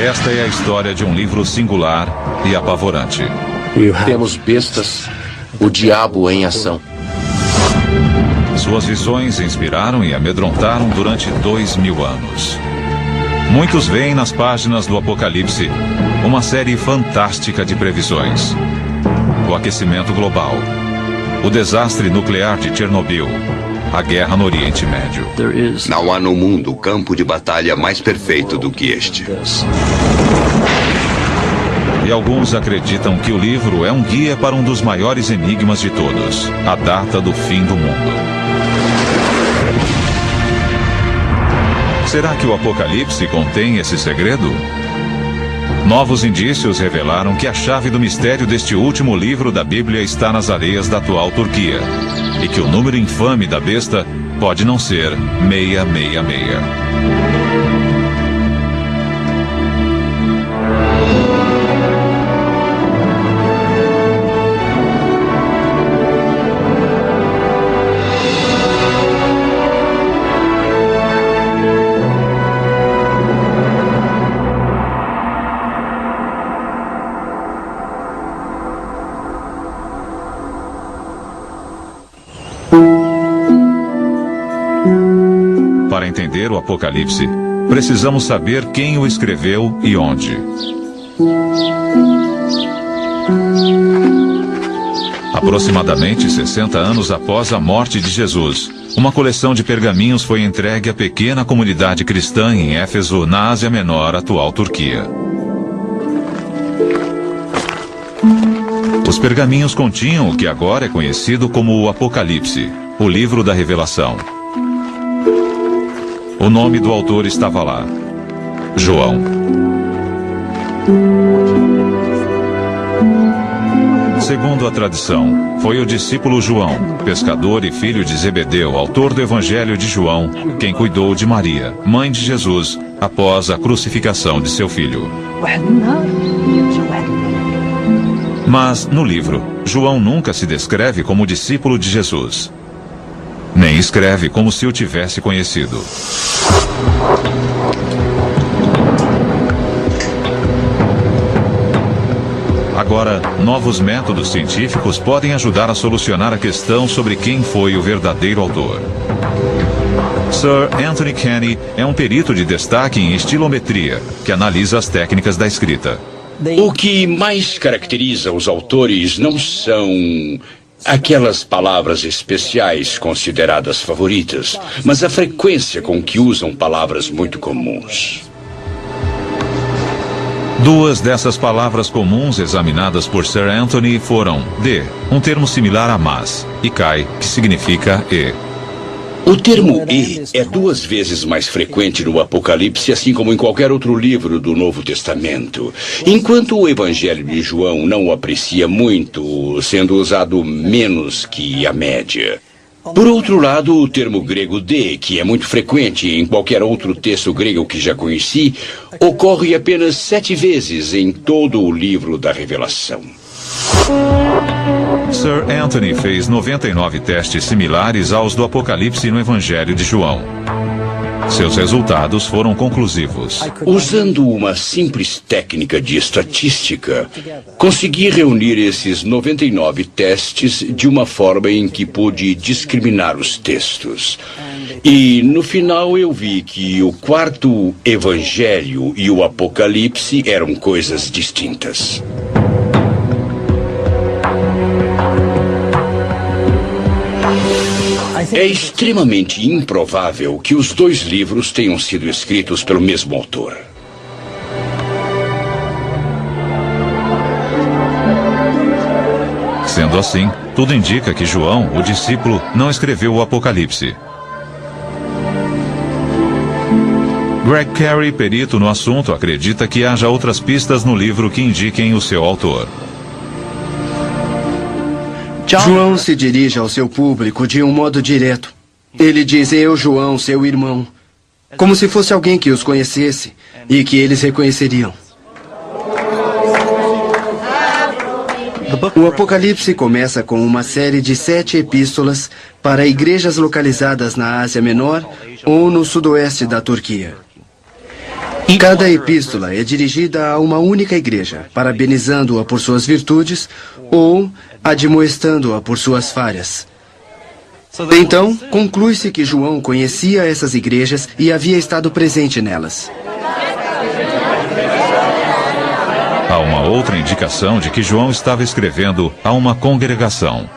Esta é a história de um livro singular e apavorante. Temos bestas, o diabo em ação. Suas visões inspiraram e amedrontaram durante 2000 anos. Muitos veem nas páginas do Apocalipse uma série fantástica de previsões. O aquecimento global, o desastre nuclear de Chernobyl, a guerra no Oriente Médio. Não há no mundo campo de batalha mais perfeito do que este. E alguns acreditam que o livro é um guia para um dos maiores enigmas de todos, a data do fim do mundo. Será que o Apocalipse contém esse segredo? Novos indícios revelaram que a chave do mistério deste último livro da Bíblia está nas areias da atual Turquia, e que o número infame da besta pode não ser 666. Para entender o Apocalipse, precisamos saber quem o escreveu e onde. Aproximadamente 60 anos após a morte de Jesus, uma coleção de pergaminhos foi entregue à pequena comunidade cristã em Éfeso, na Ásia Menor, atual Turquia. Os pergaminhos continham o que agora é conhecido como o Apocalipse, o livro da Revelação. O nome do autor estava lá: João. Segundo a tradição, foi o discípulo João, pescador e filho de Zebedeu, autor do Evangelho de João, quem cuidou de Maria, mãe de Jesus, após a crucificação de seu filho. Mas, no livro, João nunca se descreve como discípulo de Jesus. Nem escreve como se o tivesse conhecido. Agora, novos métodos científicos podem ajudar a solucionar a questão sobre quem foi o verdadeiro autor. Sir Anthony Kenny é um perito de destaque em estilometria, que analisa as técnicas da escrita. O que mais caracteriza os autores não são aquelas palavras especiais consideradas favoritas, mas a frequência com que usam palavras muito comuns. Duas dessas palavras comuns examinadas por Sir Anthony foram de, um termo similar a mas, e kai, que significa e. O termo e é 2 vezes mais frequente no Apocalipse, assim como em qualquer outro livro do Novo Testamento. Enquanto o Evangelho de João não o aprecia muito, sendo usado menos que a média. Por outro lado, o termo grego de, que é muito frequente em qualquer outro texto grego que já conheci, ocorre apenas 7 vezes em todo o livro da Revelação. Sir Anthony fez 99 testes similares aos do Apocalipse no Evangelho de João. Seus resultados foram conclusivos. Usando uma simples técnica de estatística, consegui reunir esses 99 testes de uma forma em que pude discriminar os textos. E, no final, eu vi que o 4º Evangelho e o Apocalipse eram coisas distintas. É extremamente improvável que os 2 livros tenham sido escritos pelo mesmo autor. Sendo assim, tudo indica que João, o discípulo, não escreveu o Apocalipse. Greg Carey, perito no assunto, acredita que haja outras pistas no livro que indiquem o seu autor. João se dirige ao seu público de um modo direto. Ele diz: eu, João, seu irmão, como se fosse alguém que os conhecesse e que eles reconheceriam. O Apocalipse começa com uma série de 7 epístolas para igrejas localizadas na Ásia Menor ou no sudoeste da Turquia. Cada epístola é dirigida a uma única igreja, parabenizando-a por suas virtudes ou admoestando-a por suas falhas. Então, conclui-se que João conhecia essas igrejas e havia estado presente nelas. Há uma outra indicação de que João estava escrevendo a uma congregação.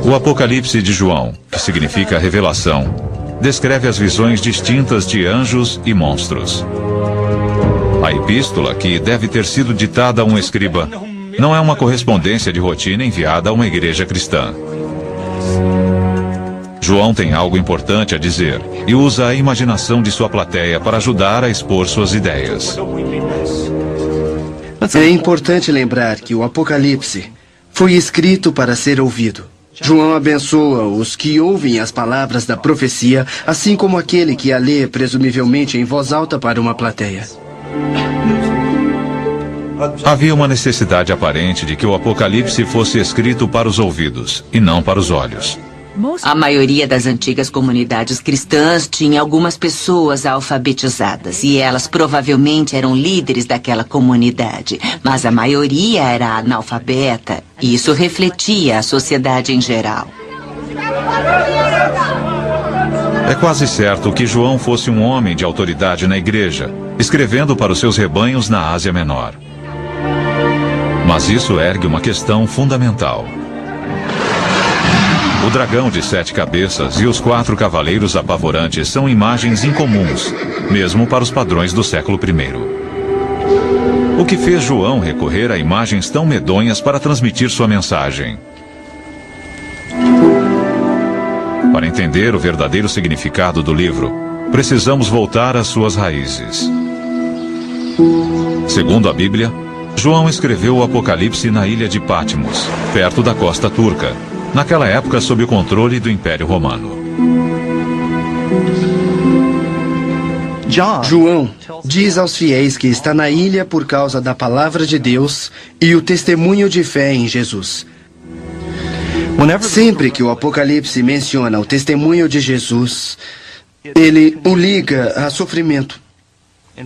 O Apocalipse de João, que significa revelação, descreve as visões distintas de anjos e monstros. A epístola, que deve ter sido ditada a um escriba, não é uma correspondência de rotina enviada a uma igreja cristã. João tem algo importante a dizer e usa a imaginação de sua plateia para ajudar a expor suas ideias. É importante lembrar que o Apocalipse foi escrito para ser ouvido. João abençoa os que ouvem as palavras da profecia, assim como aquele que a lê presumivelmente em voz alta para uma plateia. Havia uma necessidade aparente de que o Apocalipse fosse escrito para os ouvidos e não para os olhos. A maioria das antigas comunidades cristãs tinha algumas pessoas alfabetizadas e elas provavelmente eram líderes daquela comunidade, mas a maioria era analfabeta e isso refletia a sociedade em geral. É quase certo que João fosse um homem de autoridade na igreja, escrevendo para os seus rebanhos na Ásia Menor. Mas isso ergue uma questão fundamental. O dragão de 7 cabeças e os 4 cavaleiros apavorantes são imagens incomuns, mesmo para os padrões do século I. O que fez João recorrer a imagens tão medonhas para transmitir sua mensagem? Para entender o verdadeiro significado do livro, precisamos voltar às suas raízes. Segundo a Bíblia, João escreveu o Apocalipse na ilha de Patmos, perto da costa turca, naquela época sob o controle do Império Romano. João diz aos fiéis que está na ilha por causa da palavra de Deus e o testemunho de fé em Jesus. Sempre que o Apocalipse menciona o testemunho de Jesus, ele o liga a sofrimento.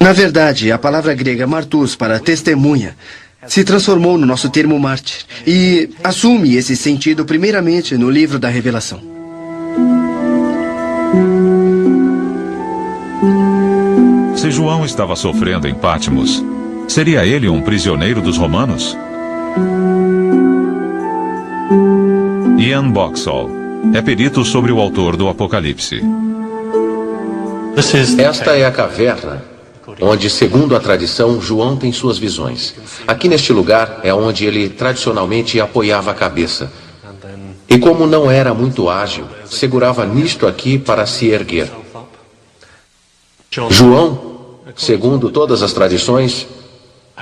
Na verdade, a palavra grega martus para testemunha se transformou no nosso termo mártir e assume esse sentido primeiramente no livro da Revelação. Se João estava sofrendo em Patmos, seria ele um prisioneiro dos romanos? Ian Boxall é perito sobre o autor do Apocalipse. Esta é a caverna onde, segundo a tradição, João tem suas visões. Aqui neste lugar é onde ele tradicionalmente apoiava a cabeça. E como não era muito ágil, segurava nisto aqui para se erguer. João, segundo todas as tradições,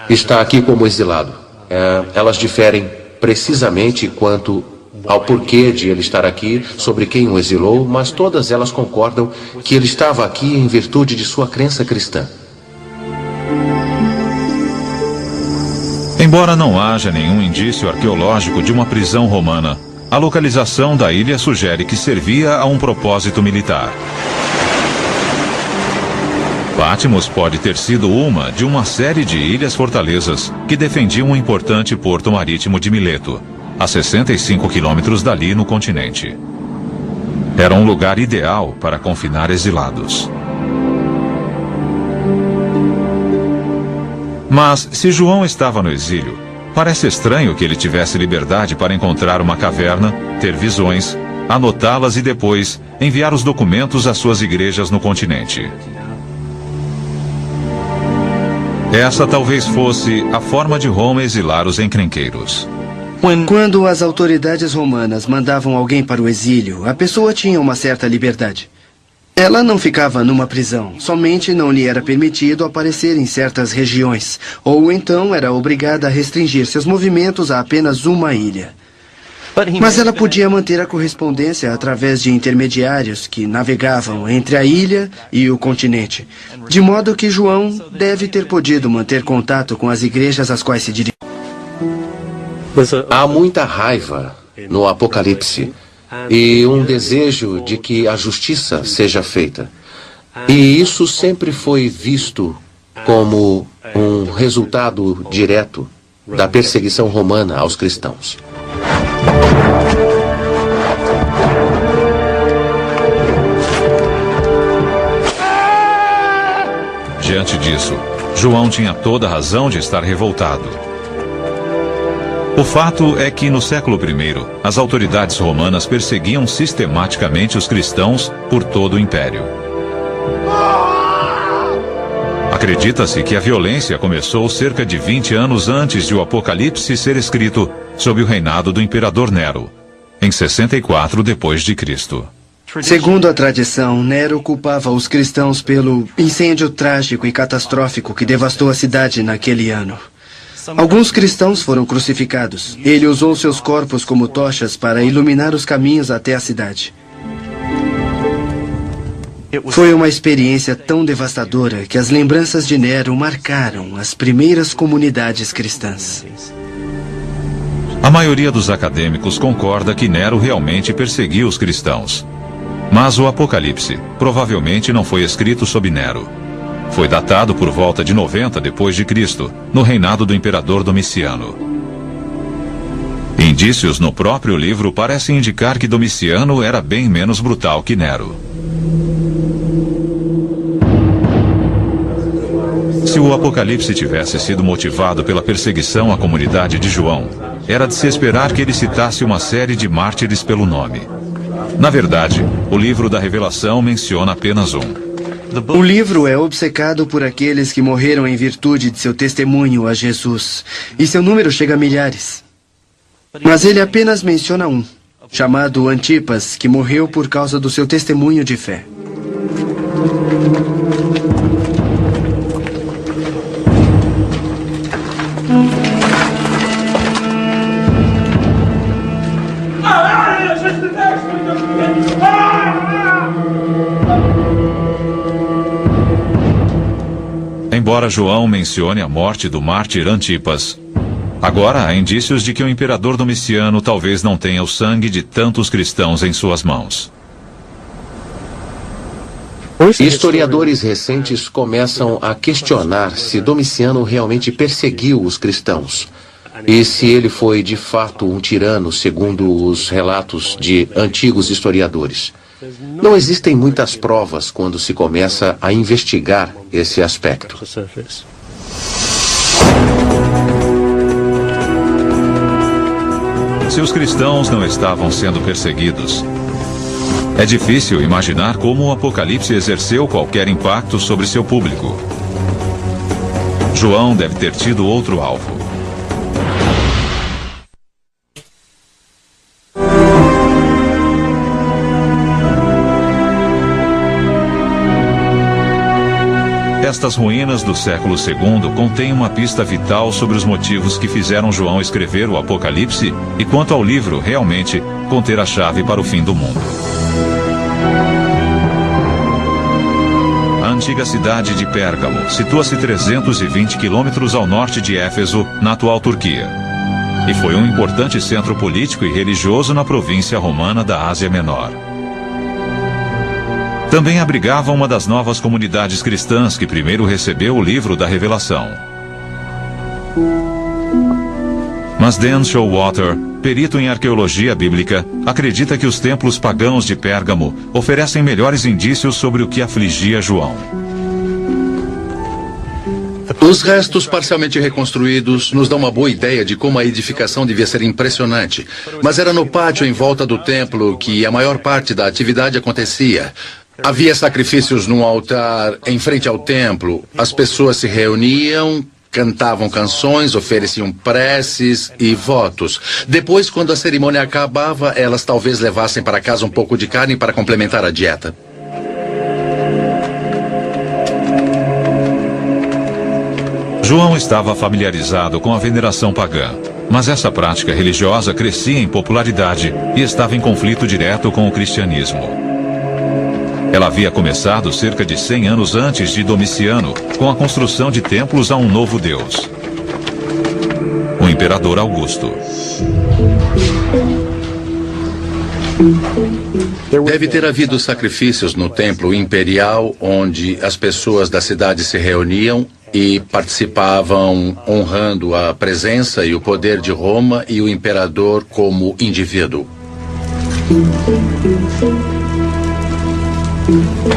está aqui como exilado. Elas diferem precisamente quanto ao porquê de ele estar aqui, sobre quem o exilou, mas todas elas concordam que ele estava aqui em virtude de sua crença cristã. Embora não haja nenhum indício arqueológico de uma prisão romana, a localização da ilha sugere que servia a um propósito militar. Patmos pode ter sido uma de uma série de ilhas-fortalezas que defendiam um importante porto marítimo de Mileto, a 65 quilômetros dali no continente. Era um lugar ideal para confinar exilados. Mas, se João estava no exílio, parece estranho que ele tivesse liberdade para encontrar uma caverna, ter visões, anotá-las e depois enviar os documentos às suas igrejas no continente. Essa talvez fosse a forma de Roma exilar os encrenqueiros. Quando as autoridades romanas mandavam alguém para o exílio, a pessoa tinha uma certa liberdade. Ela não ficava numa prisão, somente não lhe era permitido aparecer em certas regiões, ou então era obrigada a restringir seus movimentos a apenas uma ilha. Mas ela podia manter a correspondência através de intermediários que navegavam entre a ilha e o continente, de modo que João deve ter podido manter contato com as igrejas às quais se dirigia. Há muita raiva no Apocalipse. e um desejo de que a justiça seja feita. E isso sempre foi visto como um resultado direto da perseguição romana aos cristãos. Diante disso, João tinha toda a razão de estar revoltado. O fato é que no século I, as autoridades romanas perseguiam sistematicamente os cristãos por todo o império. Acredita-se que a violência começou cerca de 20 anos antes de o Apocalipse ser escrito, sob o reinado do imperador Nero, em 64 d.C. Segundo a tradição, Nero culpava os cristãos pelo incêndio trágico e catastrófico que devastou a cidade naquele ano. Alguns cristãos foram crucificados. Ele usou seus corpos como tochas para iluminar os caminhos até a cidade. Foi uma experiência tão devastadora que as lembranças de Nero marcaram as primeiras comunidades cristãs. A maioria dos acadêmicos concorda que Nero realmente perseguiu os cristãos. Mas o Apocalipse provavelmente não foi escrito sob Nero. Foi datado por volta de 90 d.C., no reinado do imperador Domiciano. Indícios no próprio livro parecem indicar que Domiciano era bem menos brutal que Nero. Se o Apocalipse tivesse sido motivado pela perseguição à comunidade de João, era de se esperar que ele citasse uma série de mártires pelo nome. Na verdade, o livro da Revelação menciona apenas um. O livro é obcecado por aqueles que morreram em virtude de seu testemunho a Jesus, e seu número chega a milhares. Mas ele apenas menciona um, chamado Antipas, que morreu por causa do seu testemunho de fé. Embora João mencione a morte do mártir Antipas, agora há indícios de que o imperador Domiciano talvez não tenha o sangue de tantos cristãos em suas mãos. Historiadores recentes começam a questionar se Domiciano realmente perseguiu os cristãos e se ele foi de fato um tirano, segundo os relatos de antigos historiadores. Não existem muitas provas quando se começa a investigar esse aspecto. Se os cristãos não estavam sendo perseguidos, é difícil imaginar como o Apocalipse exerceu qualquer impacto sobre seu público. João deve ter tido outro alvo. Estas ruínas do século II contêm uma pista vital sobre os motivos que fizeram João escrever o Apocalipse e quanto ao livro realmente conter a chave para o fim do mundo. A antiga cidade de Pérgamo situa-se 320 quilômetros ao norte de Éfeso, na atual Turquia, e foi um importante centro político e religioso na província romana da Ásia Menor. Também abrigava uma das novas comunidades cristãs que primeiro recebeu o livro da Revelação. Mas Dan Showalter, perito em arqueologia bíblica, acredita que os templos pagãos de Pérgamo oferecem melhores indícios sobre o que afligia João. Os restos parcialmente reconstruídos nos dão uma boa ideia de como a edificação devia ser impressionante. Mas era no pátio em volta do templo que a maior parte da atividade acontecia. Havia sacrifícios num altar em frente ao templo. As pessoas se reuniam, cantavam canções, ofereciam preces e votos. Depois, quando a cerimônia acabava, elas talvez levassem para casa um pouco de carne para complementar a dieta. João estava familiarizado com a veneração pagã, mas essa prática religiosa crescia em popularidade e estava em conflito direto com o cristianismo. Ela havia começado cerca de 100 anos antes de Domiciano, com a construção de templos a um novo deus, o imperador Augusto. Deve ter havido sacrifícios no templo imperial, onde as pessoas da cidade se reuniam e participavam honrando a presença e o poder de Roma e o imperador como indivíduo.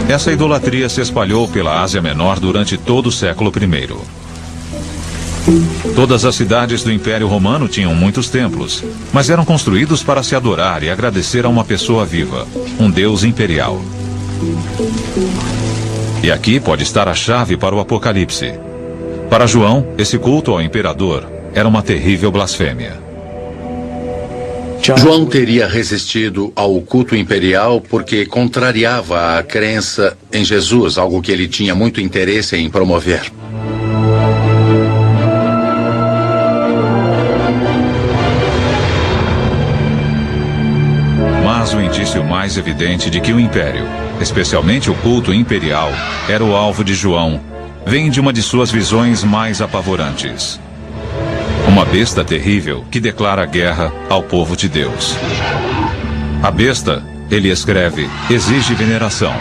Essa idolatria se espalhou pela Ásia Menor durante todo o século I. Todas as cidades do Império Romano tinham muitos templos, mas eram construídos para se adorar e agradecer a uma pessoa viva, um deus imperial. E aqui pode estar a chave para o Apocalipse. Para João, esse culto ao imperador era uma terrível blasfêmia. João teria resistido ao culto imperial porque contrariava a crença em Jesus, algo que ele tinha muito interesse em promover. Mas o indício mais evidente de que o império, especialmente o culto imperial, era o alvo de João, vem de uma de suas visões mais apavorantes. Uma besta terrível que declara guerra ao povo de Deus. A besta, ele escreve, exige veneração.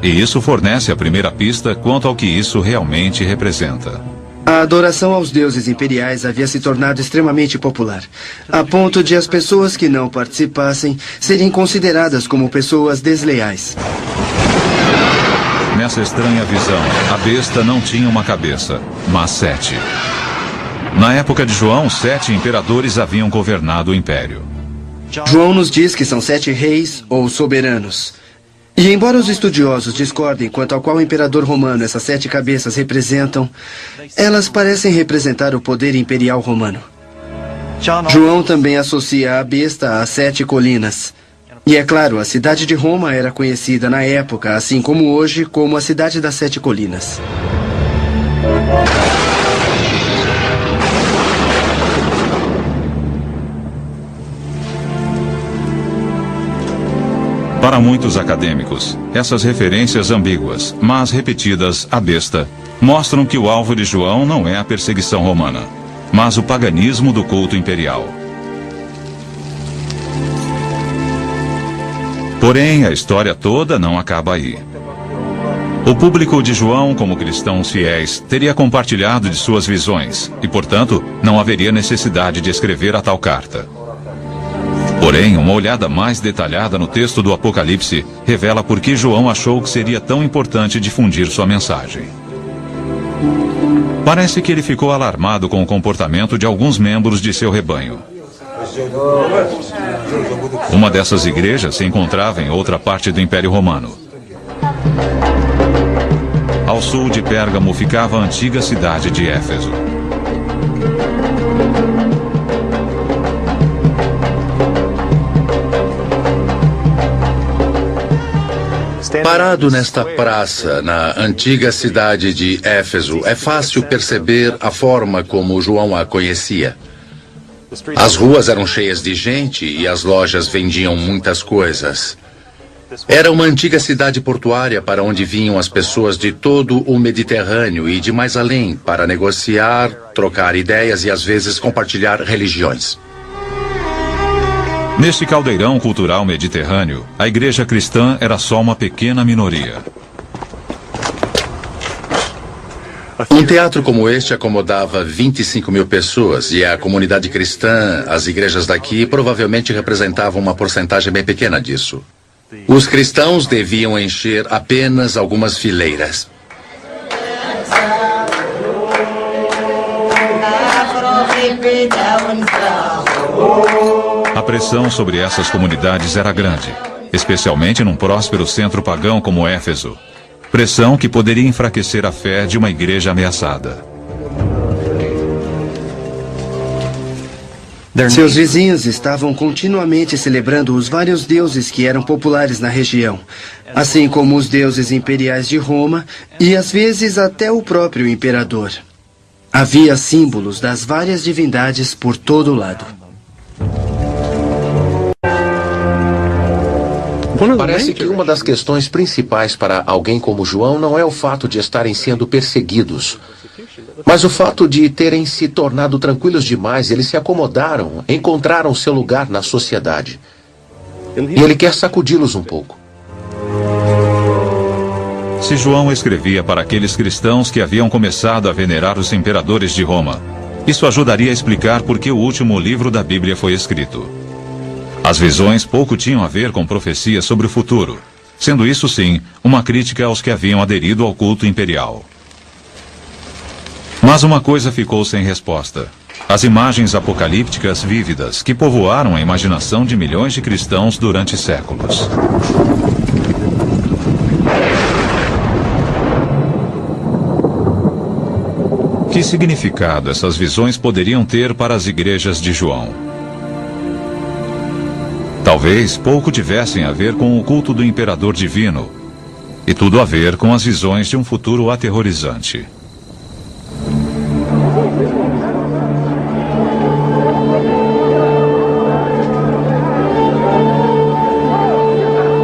E isso fornece a primeira pista quanto ao que isso realmente representa. A adoração aos deuses imperiais havia se tornado extremamente popular, a ponto de as pessoas que não participassem serem consideradas como pessoas desleais. Nessa estranha visão, a besta não tinha uma cabeça, mas 7. Na época de João, 7 imperadores haviam governado o império. João nos diz que são 7 reis ou soberanos. E embora os estudiosos discordem quanto ao qual imperador romano essas 7 cabeças representam, elas parecem representar o poder imperial romano. João também associa a besta às 7 colinas. E é claro, a cidade de Roma era conhecida na época, assim como hoje, como a cidade das 7 colinas. Para muitos acadêmicos, essas referências ambíguas, mas repetidas à besta, mostram que o alvo de João não é a perseguição romana, mas o paganismo do culto imperial. Porém, a história toda não acaba aí. O público de João, como cristãos fiéis, teria compartilhado de suas visões e, portanto, não haveria necessidade de escrever a tal carta. Porém, uma olhada mais detalhada no texto do Apocalipse revela por que João achou que seria tão importante difundir sua mensagem. Parece que ele ficou alarmado com o comportamento de alguns membros de seu rebanho. Uma dessas igrejas se encontrava em outra parte do Império Romano. Ao sul de Pérgamo ficava a antiga cidade de Éfeso. Parado nesta praça, na antiga cidade de Éfeso, é fácil perceber a forma como João a conhecia. As ruas eram cheias de gente e as lojas vendiam muitas coisas. Era uma antiga cidade portuária para onde vinham as pessoas de todo o Mediterrâneo e de mais além para negociar, trocar ideias e às vezes compartilhar religiões. Neste caldeirão cultural mediterrâneo, a igreja cristã era só uma pequena minoria. Um teatro como este acomodava 25 mil pessoas e a comunidade cristã, as igrejas daqui, provavelmente representavam uma porcentagem bem pequena disso. Os cristãos deviam encher apenas algumas fileiras. A pressão sobre essas comunidades era grande, especialmente num próspero centro pagão como Éfeso. Pressão que poderia enfraquecer a fé de uma igreja ameaçada. Seus vizinhos estavam continuamente celebrando os vários deuses que eram populares na região, assim como os deuses imperiais de Roma e às vezes até o próprio imperador. Havia símbolos das várias divindades por todo lado. Parece que uma das questões principais para alguém como João não é o fato de estarem sendo perseguidos, mas o fato de terem se tornado tranquilos demais. Eles se acomodaram, encontraram seu lugar na sociedade. E ele quer sacudi-los um pouco. Se João escrevia para aqueles cristãos que haviam começado a venerar os imperadores de Roma, isso ajudaria a explicar por que o último livro da Bíblia foi escrito. As visões pouco tinham a ver com profecias sobre o futuro, sendo isso, sim, uma crítica aos que haviam aderido ao culto imperial. Mas uma coisa ficou sem resposta. As imagens apocalípticas vívidas que povoaram a imaginação de milhões de cristãos durante séculos. Que significado essas visões poderiam ter para as igrejas de João? Talvez pouco tivessem a ver com o culto do imperador divino, e tudo a ver com as visões de um futuro aterrorizante.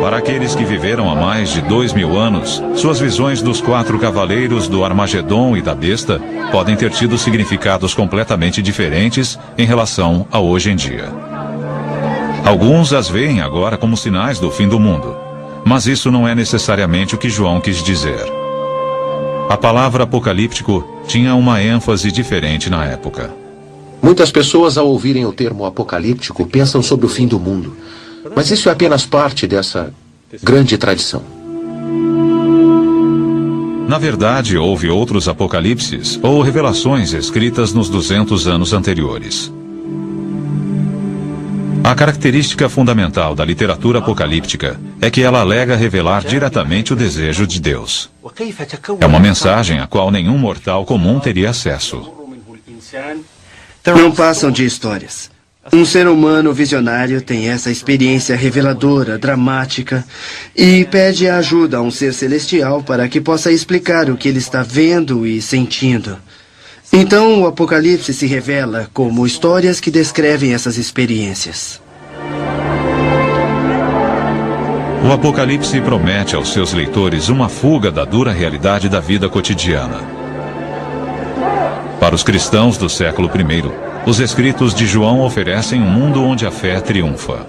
Para aqueles que viveram há mais de 2000 anos, suas visões dos 4 cavaleiros do Armagedon e da besta podem ter tido significados completamente diferentes em relação a hoje em dia. Alguns as veem agora como sinais do fim do mundo, mas isso não é necessariamente o que João quis dizer. A palavra apocalíptico tinha uma ênfase diferente na época. Muitas pessoas, ao ouvirem o termo apocalíptico, pensam sobre o fim do mundo. Mas isso é apenas parte dessa grande tradição. Na verdade, houve outros apocalipses ou revelações escritas nos 200 anos anteriores. A característica fundamental da literatura apocalíptica é que ela alega revelar diretamente o desejo de Deus. É uma mensagem a qual nenhum mortal comum teria acesso. Não passam de histórias. Um ser humano visionário tem essa experiência reveladora, dramática, e pede ajuda a um ser celestial para que possa explicar o que ele está vendo e sentindo. Então, o Apocalipse se revela como histórias que descrevem essas experiências. O Apocalipse promete aos seus leitores uma fuga da dura realidade da vida cotidiana. Para os cristãos do século I, os escritos de João oferecem um mundo onde a fé triunfa.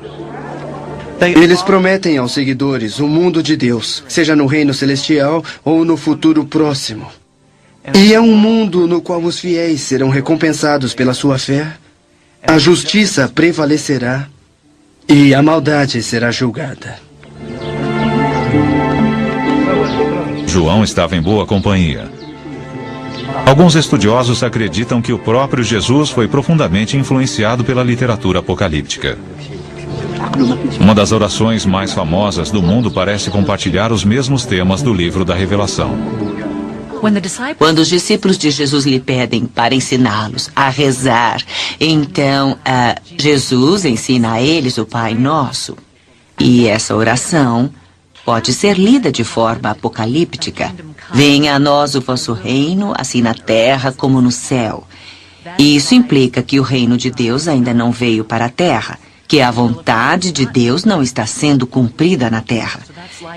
Eles prometem aos seguidores um mundo de Deus, seja no reino celestial ou no futuro próximo. E é um mundo no qual os fiéis serão recompensados pela sua fé, a justiça prevalecerá e a maldade será julgada. João estava em boa companhia. Alguns estudiosos acreditam que o próprio Jesus foi profundamente influenciado pela literatura apocalíptica. Uma das orações mais famosas do mundo parece compartilhar os mesmos temas do livro da Revelação. Quando os discípulos de Jesus lhe pedem para ensiná-los a rezar, então Jesus ensina a eles o Pai Nosso. E essa oração pode ser lida de forma apocalíptica. Venha a nós o vosso reino, assim na terra como no céu. E isso implica que o reino de Deus ainda não veio para a terra, que a vontade de Deus não está sendo cumprida na terra.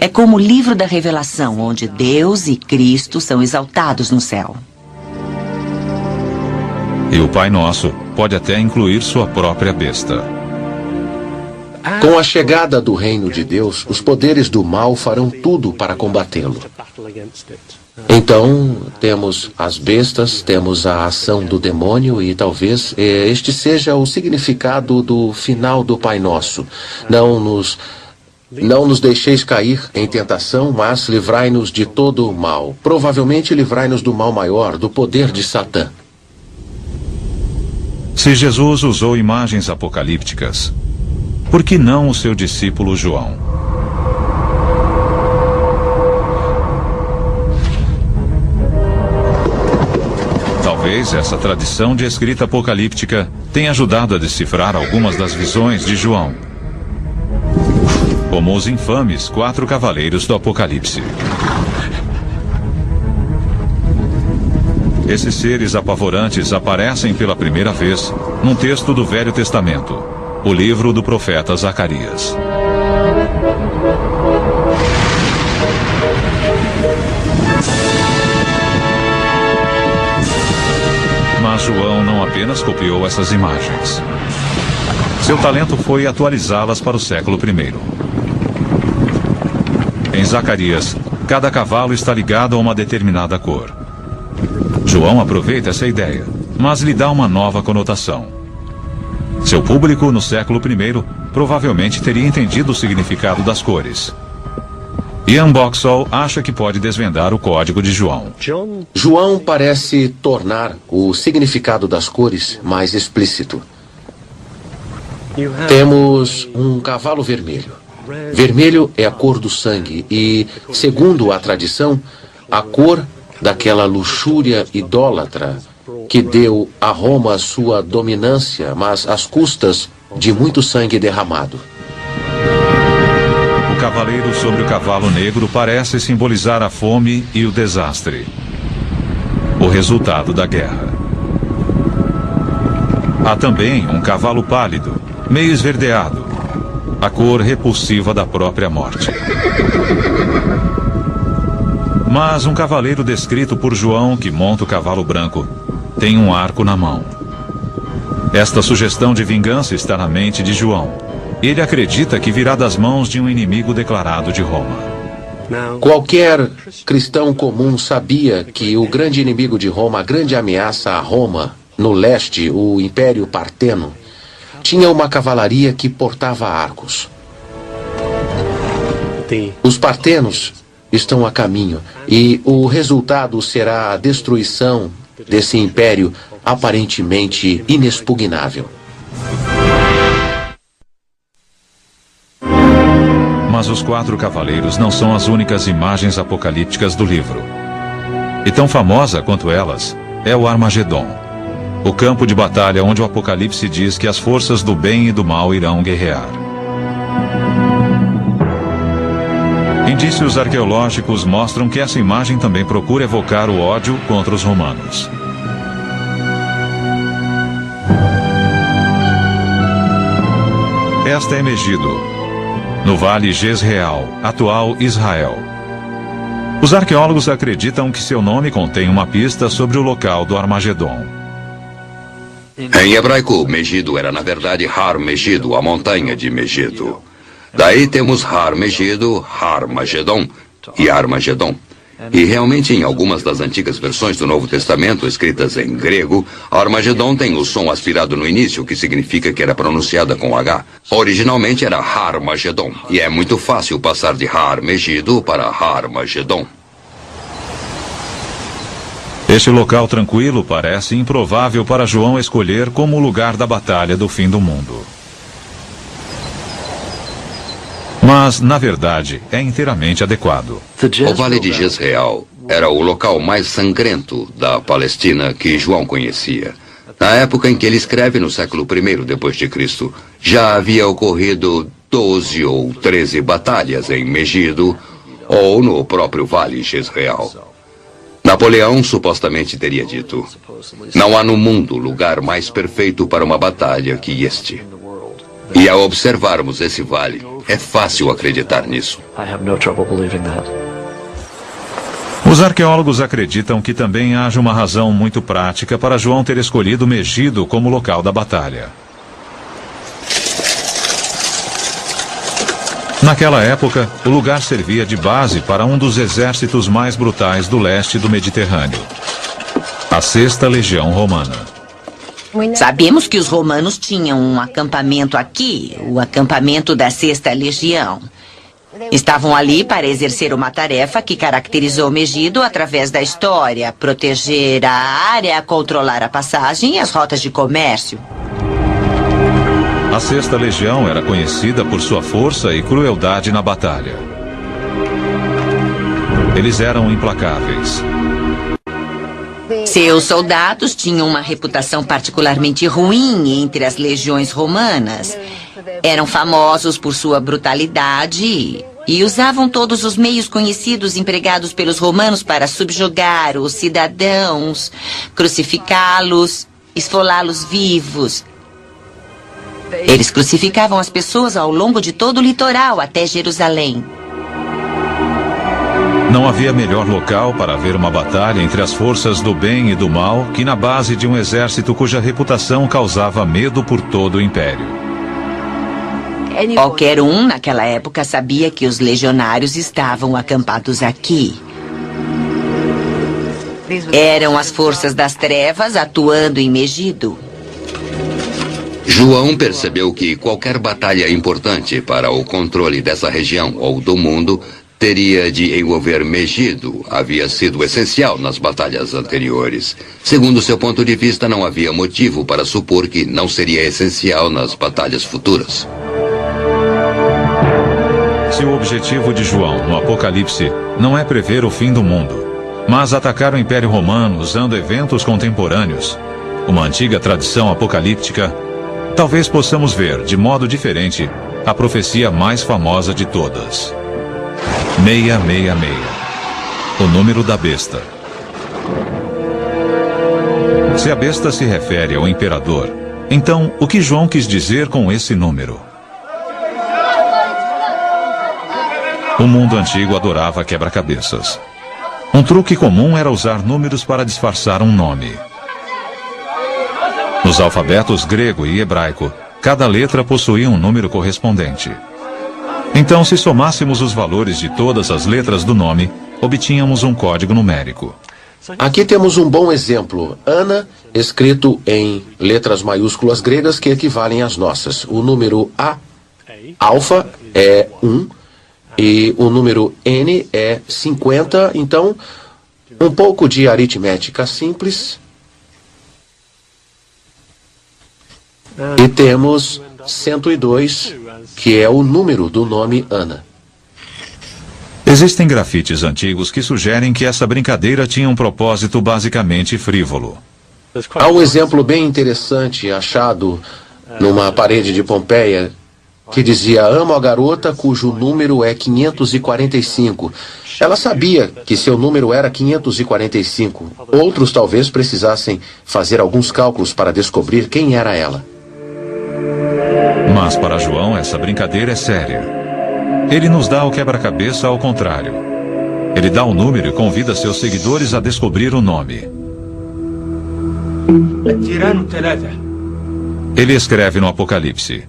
É como o livro da Revelação, onde Deus e Cristo são exaltados no céu. E o Pai Nosso pode até incluir sua própria besta. Com a chegada do reino de Deus, os poderes do mal farão tudo para combatê-lo. Então, temos as bestas, temos a ação do demônio e talvez este seja o significado do final do Pai Nosso. Não nos deixeis cair em tentação, mas livrai-nos de todo o mal. Provavelmente livrai-nos do mal maior, do poder de Satã. Se Jesus usou imagens apocalípticas, por que não o seu discípulo João? Talvez essa tradição de escrita apocalíptica tenha ajudado a decifrar algumas das visões de João, como os infames 4 cavaleiros do Apocalipse. Esses seres apavorantes aparecem pela primeira vez num texto do Velho Testamento, o livro do profeta Zacarias. Mas João não apenas copiou essas imagens. Seu talento foi atualizá-las para o século I. Em Zacarias, cada cavalo está ligado a uma determinada cor. João aproveita essa ideia, mas lhe dá uma nova conotação. Seu público, no século I, provavelmente teria entendido o significado das cores. Ian Boxall acha que pode desvendar o código de João. João parece tornar o significado das cores mais explícito. Temos um cavalo vermelho. Vermelho é a cor do sangue e, segundo a tradição, a cor daquela luxúria idólatra que deu a Roma sua dominância, mas às custas de muito sangue derramado. O cavaleiro sobre o cavalo negro parece simbolizar a fome e o desastre. O resultado da guerra. Há também um cavalo pálido, meio esverdeado, a cor repulsiva da própria morte. Mas um cavaleiro descrito por João, que monta o cavalo branco, tem um arco na mão. Esta sugestão de vingança está na mente de João. Ele acredita que virá das mãos de um inimigo declarado de Roma. Qualquer cristão comum sabia que o grande inimigo de Roma, a grande ameaça a Roma, no leste, o Império Parteno, tinha uma cavalaria que portava arcos. Os partenos estão a caminho e o resultado será a destruição desse império aparentemente inexpugnável. Mas os 4 cavaleiros não são as únicas imagens apocalípticas do livro. E tão famosa quanto elas é o Armagedon, o campo de batalha onde o Apocalipse diz que as forças do bem e do mal irão guerrear. Indícios arqueológicos mostram que essa imagem também procura evocar o ódio contra os romanos. Esta é Megido, no Vale Jezreel, atual Israel. Os arqueólogos acreditam que seu nome contém uma pista sobre o local do Armagedon. Em hebraico, Megido era na verdade Har Megido, a montanha de Megido. Daí temos Har Megido, Har Magedon e Armagedon. E realmente em algumas das antigas versões do Novo Testamento, escritas em grego, Armagedon tem o som aspirado no início, que significa que era pronunciada com H. Originalmente era Har Magedon, e é muito fácil passar de Har Megido para Har Magedon. Este local tranquilo parece improvável para João escolher como o lugar da batalha do fim do mundo. Mas, na verdade, é inteiramente adequado. O Vale de Jezreel era o local mais sangrento da Palestina que João conhecia. Na época em que ele escreve, no século I depois de Cristo, já havia ocorrido 12 ou 13 batalhas em Megido ou no próprio Vale Jezreel. Napoleão supostamente teria dito: não há no mundo lugar mais perfeito para uma batalha que este. E ao observarmos esse vale, é fácil acreditar nisso. Os arqueólogos acreditam que também haja uma razão muito prática para João ter escolhido Megido como local da batalha. Naquela época, o lugar servia de base para um dos exércitos mais brutais do leste do Mediterrâneo, a 6ª Legião Romana. Sabemos que os romanos tinham um acampamento aqui, o acampamento da 6ª Legião. Estavam ali para exercer uma tarefa que caracterizou Megido através da história: proteger a área, controlar a passagem e as rotas de comércio. A 6ª Legião era conhecida por sua força e crueldade na batalha. Eles eram implacáveis. Seus soldados tinham uma reputação particularmente ruim entre as legiões romanas. Eram famosos por sua brutalidade e usavam todos os meios conhecidos empregados pelos romanos para subjugar os cidadãos, crucificá-los, esfolá-los vivos. Eles crucificavam as pessoas ao longo de todo o litoral até Jerusalém. Não havia melhor local para ver uma batalha entre as forças do bem e do mal que na base de um exército cuja reputação causava medo por todo o império. Qualquer um naquela época sabia que os legionários estavam acampados aqui. Eram as forças das trevas atuando em Megido. João percebeu que qualquer batalha importante para o controle dessa região ou do mundo teria de envolver Megido. Havia sido essencial nas batalhas anteriores. Segundo seu ponto de vista, não havia motivo para supor que não seria essencial nas batalhas futuras. Se o objetivo de João no Apocalipse não é prever o fim do mundo, mas atacar o Império Romano usando eventos contemporâneos, uma antiga tradição apocalíptica, talvez possamos ver, de modo diferente, a profecia mais famosa de todas. 666, o número da besta. Se a besta se refere ao imperador, então o que João quis dizer com esse número? O mundo antigo adorava quebra-cabeças. Um truque comum era usar números para disfarçar um nome. Nos alfabetos grego e hebraico, cada letra possuía um número correspondente. Então, se somássemos os valores de todas as letras do nome, obtínhamos um código numérico. Aqui temos um bom exemplo. Ana, escrito em letras maiúsculas gregas que equivalem às nossas. O número A, alfa, é 1. E o número N é 50, então, um pouco de aritmética simples. E temos 102, que é o número do nome Ana. Existem grafites antigos que sugerem que essa brincadeira tinha um propósito basicamente frívolo. Há um exemplo bem interessante achado numa parede de Pompeia, que dizia: amo a garota cujo número é 545. Ela sabia que seu número era 545. Outros talvez precisassem fazer alguns cálculos para descobrir quem era ela. Mas para João essa brincadeira é séria. Ele nos dá o quebra-cabeça ao contrário. Ele dá o número e convida seus seguidores a descobrir o nome. Ele escreve no Apocalipse: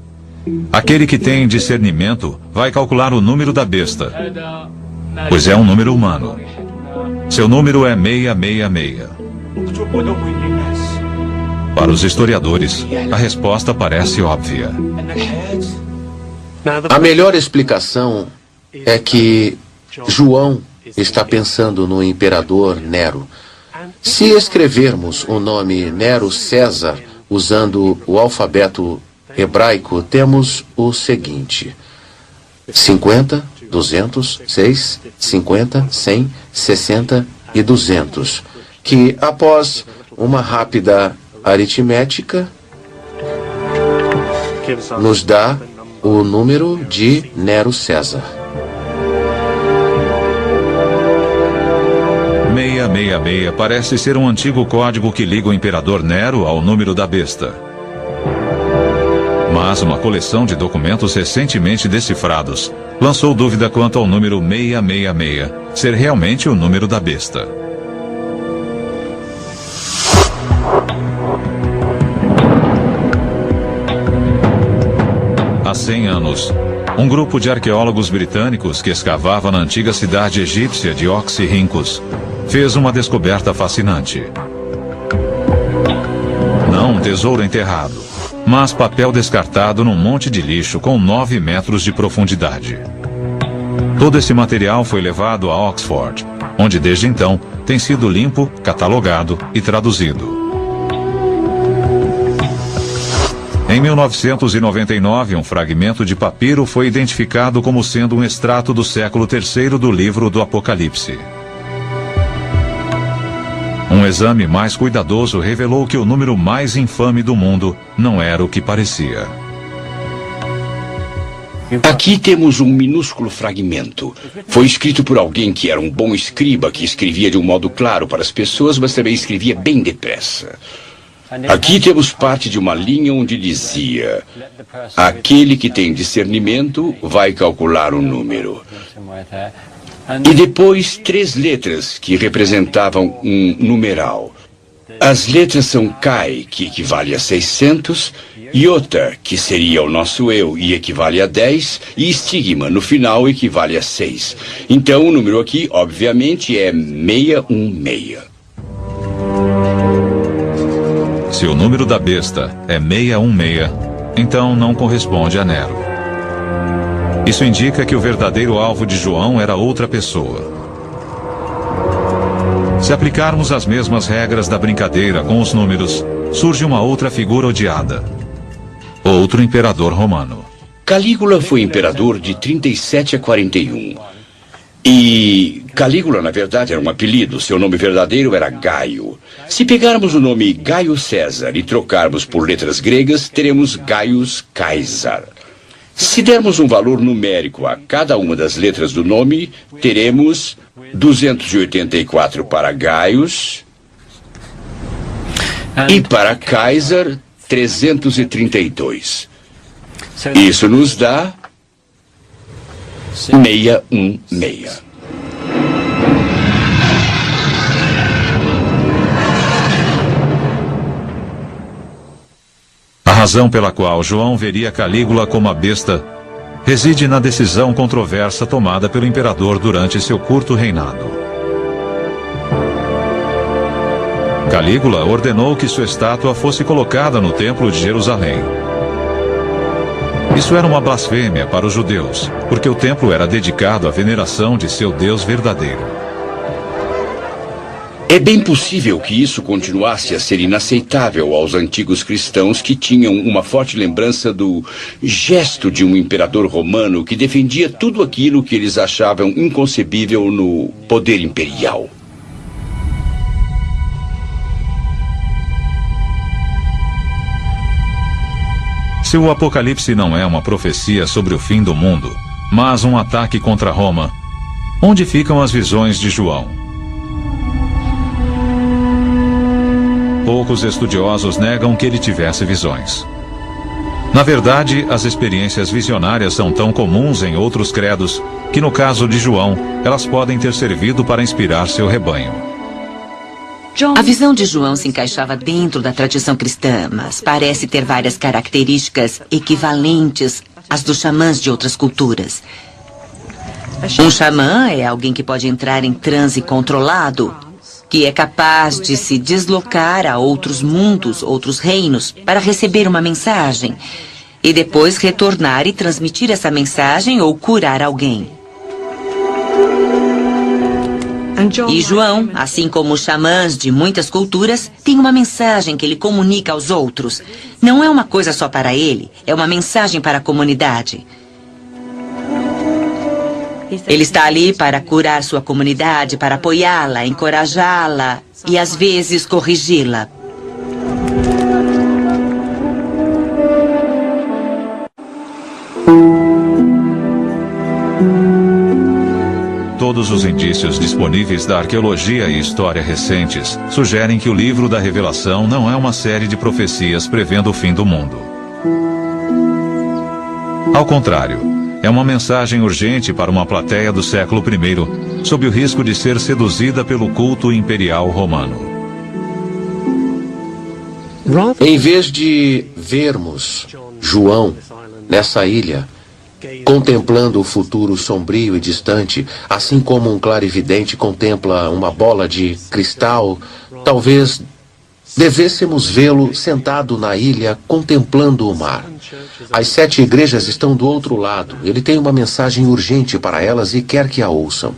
aquele que tem discernimento vai calcular o número da besta, pois é um número humano. Seu número é 666. Para os historiadores, a resposta parece óbvia. A melhor explicação é que João está pensando no imperador Nero. Se escrevermos o nome Nero César usando o alfabeto hebraico, temos o seguinte: 50, 200, 6, 50, 100, 60 e 200, que após uma rápida aritmética nos dá o número de Nero César. 666 parece ser um antigo código que liga o imperador Nero ao número da besta. Mas uma coleção de documentos recentemente decifrados lançou dúvida quanto ao número 666 ser realmente o número da besta. Há 100 anos, um grupo de arqueólogos britânicos que escavava na antiga cidade egípcia de Oxirhynchos fez uma descoberta fascinante. Não um tesouro enterrado, mas papel descartado num monte de lixo com 9 metros de profundidade. Todo esse material foi levado a Oxford, onde desde então tem sido limpo, catalogado e traduzido. Em 1999, um fragmento de papiro foi identificado como sendo um extrato do século III do livro do Apocalipse. Um exame mais cuidadoso revelou que o número mais infame do mundo não era o que parecia. Aqui temos um minúsculo fragmento. Foi escrito por alguém que era um bom escriba, que escrevia de um modo claro para as pessoas, mas também escrevia bem depressa. Aqui temos parte de uma linha onde dizia: aquele que tem discernimento vai calcular o número. E depois 3 letras que representavam um numeral. As letras são Kai, que equivale a 600, Iota, que seria o nosso eu e equivale a 10, e Estigma, no final, equivale a 6. Então, o número aqui, obviamente, é 616. Se o número da besta é 616, então não corresponde a Nero. Isso indica que o verdadeiro alvo de João era outra pessoa. Se aplicarmos as mesmas regras da brincadeira com os números, surge uma outra figura odiada. Outro imperador romano. Calígula foi imperador de 37 a 41. E Calígula, na verdade, era um apelido. Seu nome verdadeiro era Gaio. Se pegarmos o nome Gaio César e trocarmos por letras gregas, teremos Gaius Caesar. Se dermos um valor numérico a cada uma das letras do nome, teremos 284 para Gaius e para Caesar 332. Isso nos dá 616. A razão pela qual João veria Calígula como a besta reside na decisão controversa tomada pelo imperador durante seu curto reinado. Calígula ordenou que sua estátua fosse colocada no Templo de Jerusalém. Isso era uma blasfêmia para os judeus, porque o templo era dedicado à veneração de seu Deus verdadeiro. É bem possível que isso continuasse a ser inaceitável aos antigos cristãos que tinham uma forte lembrança do gesto de um imperador romano que defendia tudo aquilo que eles achavam inconcebível no poder imperial. Se o Apocalipse não é uma profecia sobre o fim do mundo, mas um ataque contra Roma, onde ficam as visões de João? Poucos estudiosos negam que ele tivesse visões. Na verdade, as experiências visionárias são tão comuns em outros credos que, no caso de João, elas podem ter servido para inspirar seu rebanho. A visão de João se encaixava dentro da tradição cristã, mas parece ter várias características equivalentes às dos xamãs de outras culturas. Um xamã é alguém que pode entrar em transe controlado, que é capaz de se deslocar a outros mundos, outros reinos, para receber uma mensagem e depois retornar e transmitir essa mensagem ou curar alguém. E João, assim como os xamãs de muitas culturas, tem uma mensagem que ele comunica aos outros. Não é uma coisa só para ele, é uma mensagem para a comunidade. Ele está ali para curar sua comunidade, para apoiá-la, encorajá-la e, às vezes, corrigi-la. Todos os indícios disponíveis da arqueologia e história recentes sugerem que o livro da Revelação não é uma série de profecias prevendo o fim do mundo. Ao contrário, é uma mensagem urgente para uma plateia do século I, sob o risco de ser seduzida pelo culto imperial romano. Em vez de vermos João nessa ilha, contemplando o futuro sombrio e distante, assim como um clarividente contempla uma bola de cristal, talvez devêssemos vê-lo sentado na ilha contemplando o mar. As 7 igrejas estão do outro lado. Ele tem uma mensagem urgente para elas e quer que a ouçam.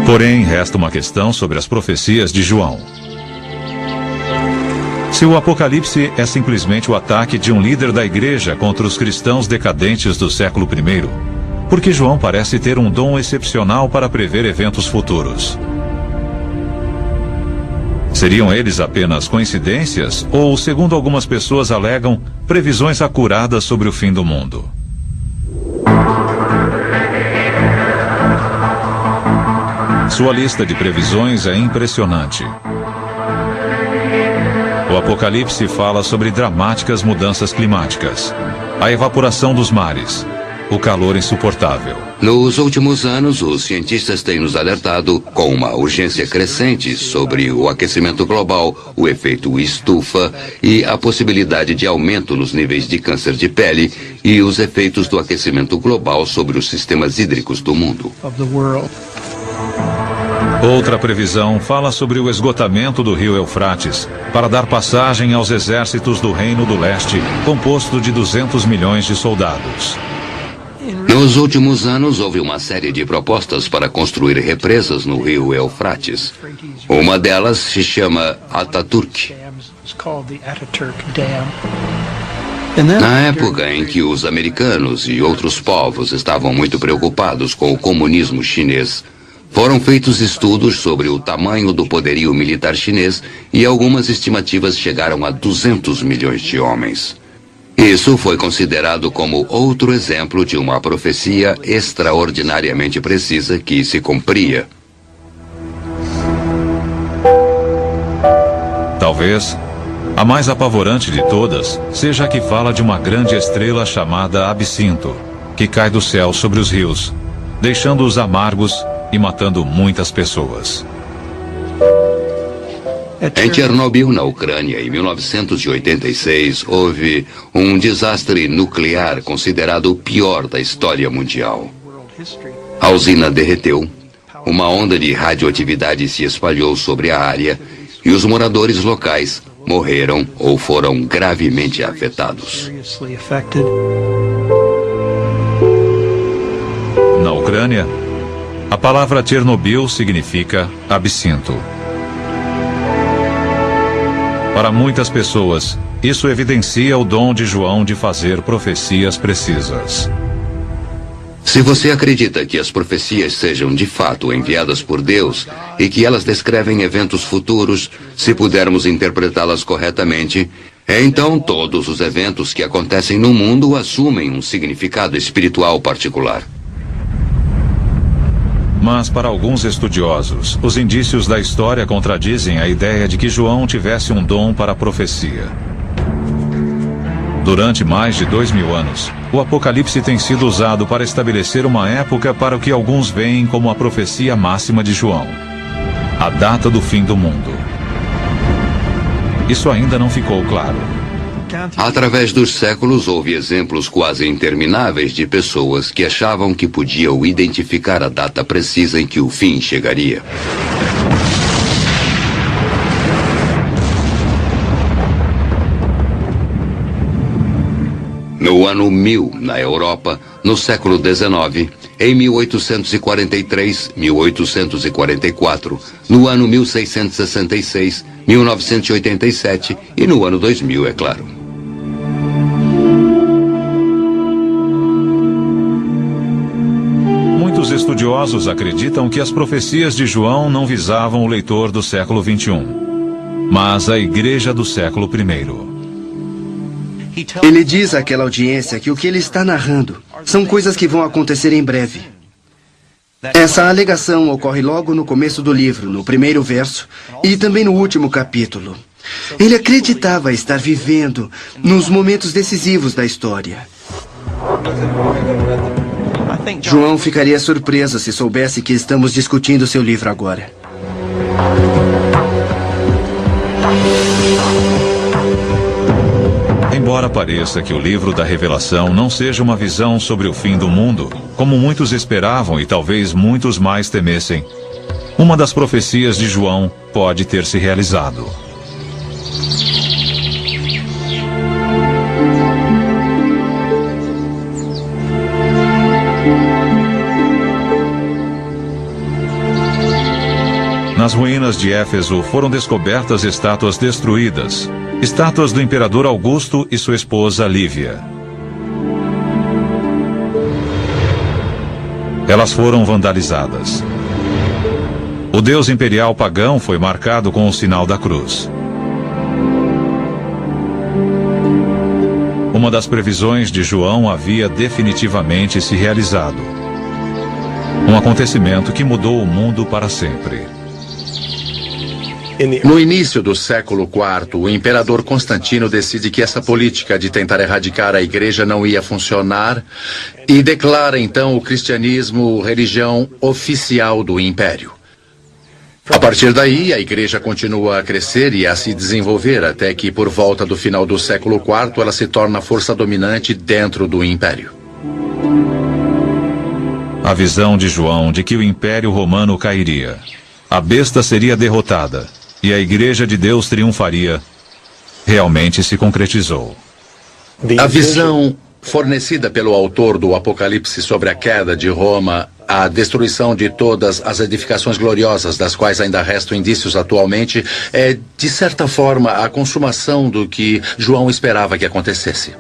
Porém, resta uma questão sobre as profecias de João. Se o Apocalipse é simplesmente o ataque de um líder da igreja contra os cristãos decadentes do século I, por que João parece ter um dom excepcional para prever eventos futuros? Seriam eles apenas coincidências ou, segundo algumas pessoas alegam, previsões acuradas sobre o fim do mundo? Sua lista de previsões é impressionante. O Apocalipse fala sobre dramáticas mudanças climáticas, a evaporação dos mares, o calor insuportável. Nos últimos anos, os cientistas têm nos alertado com uma urgência crescente sobre o aquecimento global, o efeito estufa e a possibilidade de aumento nos níveis de câncer de pele e os efeitos do aquecimento global sobre os sistemas hídricos do mundo. Outra previsão fala sobre o esgotamento do rio Eufrates para dar passagem aos exércitos do Reino do Leste, composto de 200 milhões de soldados. Nos últimos anos, houve uma série de propostas para construir represas no rio Eufrates. Uma delas se chama Ataturk. Na época em que os americanos e outros povos estavam muito preocupados com o comunismo chinês, foram feitos estudos sobre o tamanho do poderio militar chinês e algumas estimativas chegaram a 200 milhões de homens. Isso foi considerado como outro exemplo de uma profecia extraordinariamente precisa que se cumpria. Talvez a mais apavorante de todas seja a que fala de uma grande estrela chamada Absinto, que cai do céu sobre os rios, deixando-os amargos e matando muitas pessoas. Em Chernobyl, na Ucrânia, em 1986, houve um desastre nuclear considerado o pior da história mundial. A usina derreteu, uma onda de radioatividade se espalhou sobre a área e os moradores locais morreram ou foram gravemente afetados. Na Ucrânia, a palavra Chernobyl significa absinto. Para muitas pessoas, isso evidencia o dom de João de fazer profecias precisas. Se você acredita que as profecias sejam de fato enviadas por Deus e que elas descrevem eventos futuros, se pudermos interpretá-las corretamente, então todos os eventos que acontecem no mundo assumem um significado espiritual particular. Mas para alguns estudiosos, os indícios da história contradizem a ideia de que João tivesse um dom para a profecia. Durante mais de 2000 anos, o Apocalipse tem sido usado para estabelecer uma época para o que alguns veem como a profecia máxima de João, a data do fim do mundo. Isso ainda não ficou claro. Através dos séculos, houve exemplos quase intermináveis de pessoas que achavam que podiam identificar a data precisa em que o fim chegaria. No ano 1000, na Europa, no século XIX, em 1843, 1844, no ano 1666, 1987 e no ano 2000, é claro. Muitos estudiosos acreditam que as profecias de João não visavam o leitor do século XXI, mas a igreja do século I. Ele diz àquela audiência que o que ele está narrando são coisas que vão acontecer em breve. Essa alegação ocorre logo no começo do livro, no primeiro verso, e também no último capítulo. Ele acreditava estar vivendo nos momentos decisivos da história. João ficaria surpreso se soubesse que estamos discutindo seu livro agora. Embora pareça que o livro da Revelação não seja uma visão sobre o fim do mundo, como muitos esperavam e talvez muitos mais temessem, uma das profecias de João pode ter se realizado. Nas ruínas de Éfeso foram descobertas estátuas destruídas, estátuas do imperador Augusto e sua esposa Lívia. Elas foram vandalizadas. O deus imperial pagão foi marcado com o sinal da cruz. Uma das previsões de João havia definitivamente se realizado. Um acontecimento que mudou o mundo para sempre. No início do século IV, o imperador Constantino decide que essa política de tentar erradicar a igreja não ia funcionar e declara então o cristianismo religião oficial do império. A partir daí, a igreja continua a crescer e a se desenvolver até que, por volta do final do século IV, ela se torna a força dominante dentro do império. A visão de João de que o Império Romano cairia, a besta seria derrotada e a Igreja de Deus triunfaria, realmente se concretizou. A visão fornecida pelo autor do Apocalipse sobre a queda de Roma, a destruição de todas as edificações gloriosas das quais ainda restam indícios atualmente, é, de certa forma, a consumação do que João esperava que acontecesse.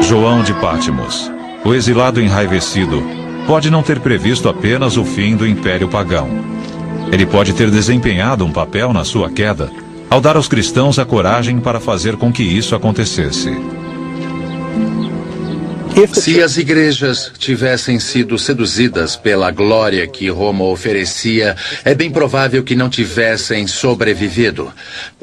João de Pátimos, o exilado enraivecido, pode não ter previsto apenas o fim do Império Pagão. Ele pode ter desempenhado um papel na sua queda, ao dar aos cristãos a coragem para fazer com que isso acontecesse. Se as igrejas tivessem sido seduzidas pela glória que Roma oferecia, é bem provável que não tivessem sobrevivido.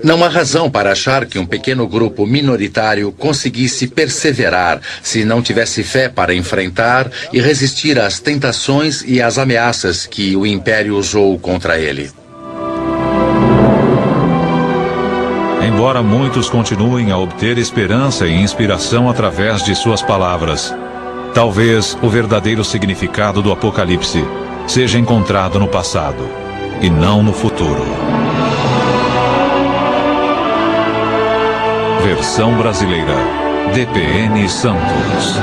Não há razão para achar que um pequeno grupo minoritário conseguisse perseverar se não tivesse fé para enfrentar e resistir às tentações e às ameaças que o império usou contra ele. Embora muitos continuem a obter esperança e inspiração através de suas palavras, talvez o verdadeiro significado do Apocalipse seja encontrado no passado e não no futuro. Versão brasileira, DPN Santos.